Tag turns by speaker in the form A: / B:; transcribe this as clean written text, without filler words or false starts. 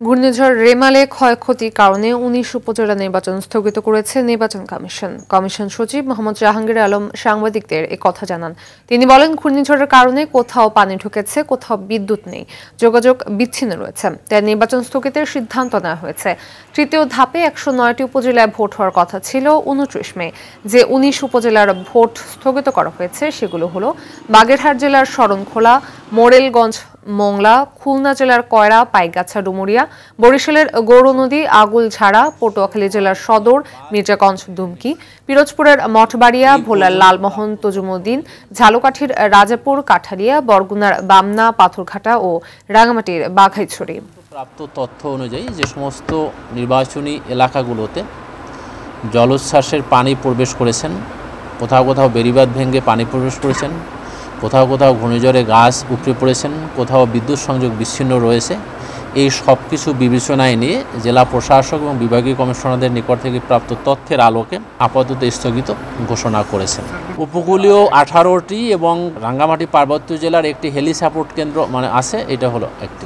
A: ঘূর্ণিঝড় রেমালে ক্ষয়ক্ষতির কারণে ১৯ উপজেলা নির্বাচন স্থগিত করেছে নির্বাচন কমিশন। কমিশন সচিব মোহাম্মদ জাহাঙ্গীর আলম সাংবাদিকদের কথা জানান। তিনি বলেন, ঘূর্ণিঝড়ের কারণে কোথাও পানি ঢুকেছে, কোথাও বিদ্যুৎ নেই, যোগাযোগ বিচ্ছিন্ন রয়েছে, তাই নির্বাচন স্থগিতের সিদ্ধান্ত নেওয়া হয়েছে। তৃতীয় ধাপে ১০৯টি উপজেলায় ভোট হওয়ার কথা ছিল ২৯ মে। যে ১৯ উপজেলার ভোট স্থগিত করা হয়েছে সেগুলো হলো বাগেরহাট জেলার শরণখোলা, মোরেলগঞ্জ, মোংলা, খুলনা জেলার কয়রা, পাইকগাছা, ডুমুরিয়া, বরিশালের গৌরনদী, আগুলঝাড়া, পটুয়াখালী জেলার সদর, মির্জাগঞ্জ, দুমকি, পিরোজপুরের মঠবাড়িয়া, ভোলার লালমোহন, তজুমুদ্দিন, ঝালকাঠির রাজাপুর, কাঠালিয়া, বরগুনার বামনা, পাথরঘাটা ও রাঙামাটির বাঘাইছড়ি।
B: প্রাপ্ত তথ্য অনুযায়ী যে সমস্ত নির্বাচনী এলাকাগুলোতে জলোচ্ছ্বাসের পানি প্রবেশ করেছেন, কোথাও কোথাও বেড়িবাঁধ ভেঙে পানি প্রবেশ করেছেন, কোথাও কোথাও ঘূর্ণিঝড়ে গাছ উপড়ে পড়েছেন, কোথাও বিদ্যুৎ সংযোগ বিচ্ছিন্ন রয়েছে, এই সব কিছু বিবেচনায় নিয়ে জেলা প্রশাসক এবং বিভাগীয় কমিশনারদের নিকট থেকে প্রাপ্ত তথ্যের আলোকে আপাতত স্থগিত ঘোষণা করেছেন। উপকূলীয় 18টি এবং রাঙ্গামাটি পার্বত্য জেলার একটি হেলি সাপোর্ট কেন্দ্র আছে, এটা হলো একটি।